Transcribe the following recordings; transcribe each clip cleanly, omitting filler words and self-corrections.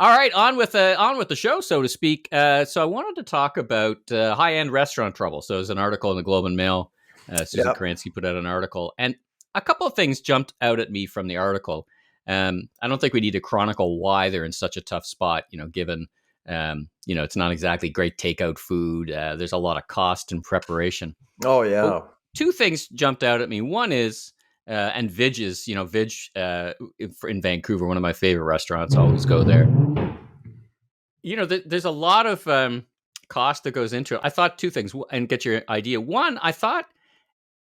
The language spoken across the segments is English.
All right, on with the show, so to speak. So I wanted to talk about high end restaurant trouble. So there's an article in the Globe and Mail. Susan Yep. Karansky put out an article, and a couple of things jumped out at me from the article. I don't think we need to chronicle why they're in such a tough spot. Given it's not exactly great takeout food. There's a lot of cost and preparation. Oh But yeah. two things jumped out at me. One is, and Vidge is, Vidge in Vancouver, one of my favorite restaurants. I always go there. There's a lot of cost that goes into it. I thought two things, and get your idea. One, I thought,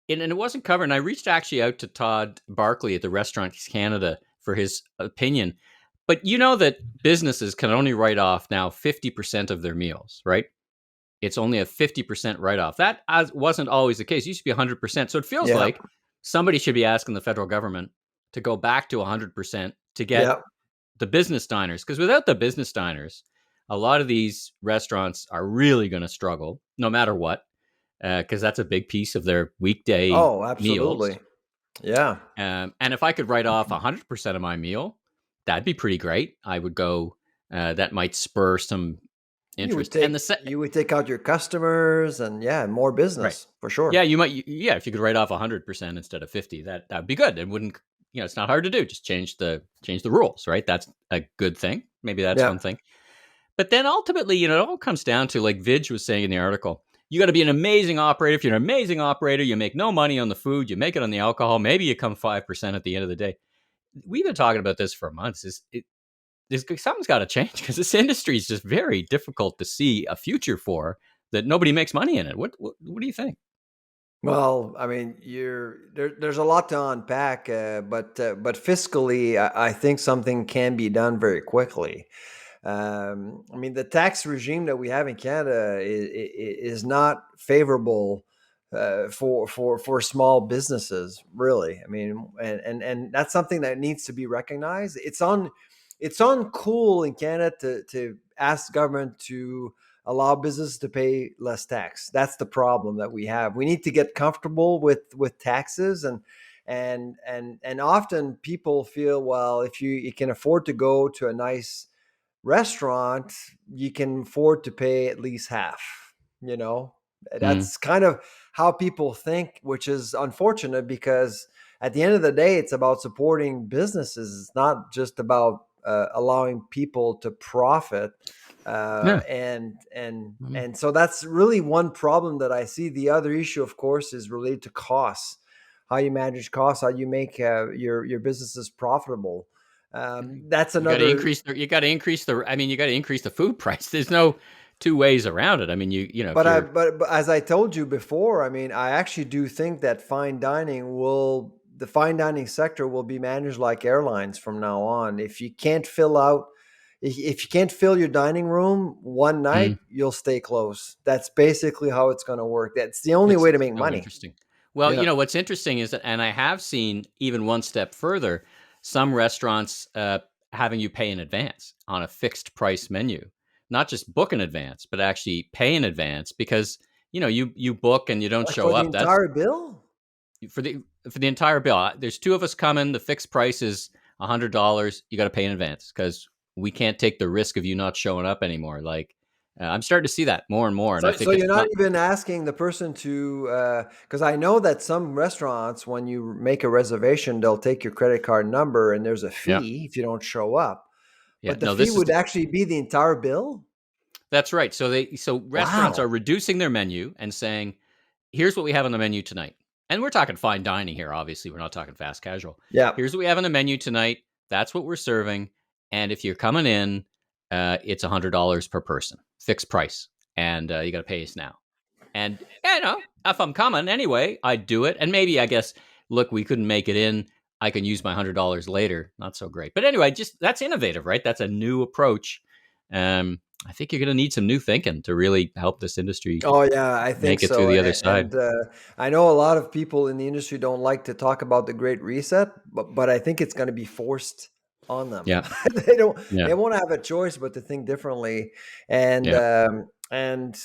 and it wasn't covered, and I reached actually out to Todd Barkley at the Restaurants Canada for his opinion. But you know that businesses can only write off now 50% of their meals, right? It's only a 50% write off. That wasn't always the case. It used to be 100%. So it feels Yeah. like somebody should be asking the federal government to go back to 100% to get Yeah. the business diners. Because without the business diners, a lot of these restaurants are really going to struggle no matter what, because that's a big piece of their weekday Oh, meals. absolutely. Yeah. And if I could write off 100% of my meal, that'd be pretty great. I would go, that might spur some You would interest. And take you would take out your customers and more right. business for Yeah, sure. you might. Yeah, if you could write off 100% instead of 50, that would be good. It wouldn't. It's not hard to do. Just change the rules, right? That's a good thing. Maybe that's Yeah. one thing. But then ultimately, it all comes down to, like Vidge was saying in the article, you got to be an amazing operator. If you're an amazing operator, you make no money on the food, you make it on the alcohol. Maybe you come 5% at the end of the day. We've been talking about this for months. Something's got to change because this industry is just very difficult to see a future for. That nobody makes money in it. What do you think? Well, I mean, there's a lot to unpack, but fiscally, I think something can be done very quickly. I mean, the tax regime that we have in Canada is not favorable for small businesses, really. I mean, and that's something that needs to be recognized. It's uncool in Canada to ask government to allow business to pay less tax. That's the problem that we have. We need to get comfortable with taxes, and often people feel, well, if you can afford to go to a nice restaurant, you can afford to pay at least half. You know, Mm, that's kind of how people think, which is unfortunate because at the end of the day, it's about supporting businesses. It's not just about allowing people to profit. yeah. And so that's really one problem that I see. The other issue, of course, is related to costs. How you manage costs, how you make your businesses profitable. That's You got to another. increase the. You got to increase the. I mean, you got to increase the food price. There's no two ways around it. I mean, if But I you're but as I told you before, I mean, I actually do think that the fine dining sector will be managed like airlines from now on. If you can't fill your dining room one night, mm, you'll stay closed. That's basically how it's going to work. That's the only it's way to make so money. interesting. Well, Yeah. what's interesting is that, and I have seen even one step further, some restaurants having you pay in advance on a fixed price menu, not just book in advance, but actually pay in advance because you book and you don't Like show for the up. That's entire bill? for the entire bill. There's two of us coming. The fixed price is $100. You got to pay in advance because we can't take the risk of you not showing up anymore. Like I'm starting to see that more and more, and I So think it's you're not even asking the person to, because I know that some restaurants, when you make a reservation, they'll take your credit card number and there's a yeah, fee if you don't show up. yeah. But the No, fee this is would actually be the entire bill? that's right. So restaurants are Wow. reducing their menu and saying, here's what we have on the menu tonight. And we're talking fine dining here, obviously. We're not talking fast casual. Yeah. Here's what we have on the menu tonight. That's what we're serving. And if you're coming in, it's $100 per person, fixed price. And you got to pay us now. And, if I'm coming anyway, I'd do it. And maybe, I guess, look, we couldn't make it in. I can use my $100 later. Not so great. But anyway, just that's innovative, right? That's a new approach. I think you're going to need some new thinking to really help this industry Oh, yeah, I think make it through so. the other side. And I know a lot of people in the industry don't like to talk about the Great Reset, but I think it's going to be forced on them. Yeah. They don't. Yeah. They won't have a choice but to think differently. And Yeah. um, and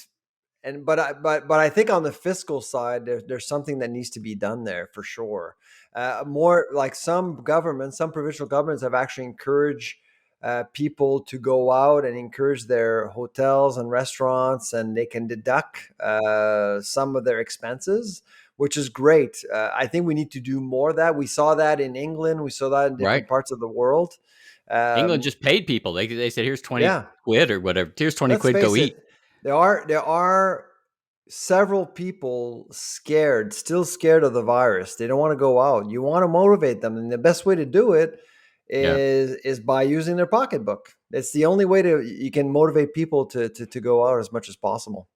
but I think on the fiscal side, there's something that needs to be done there for sure. More like some governments, some provincial governments have actually encouraged people to go out and encourage their hotels and restaurants, and they can deduct some of their expenses, which is great. I think we need to do more of that. We saw that in England. We saw that in Right. different parts of the world. England Um, just paid people. They said, "Here's 20 yeah, quid or whatever. Here's 20 let's quid. Go face eat." it. There are several people scared, still scared of the virus. They don't want to go out. You want to motivate them, and the best way to do it Yeah. is by using their pocketbook. It's the only way to you can motivate people to go out as much as possible.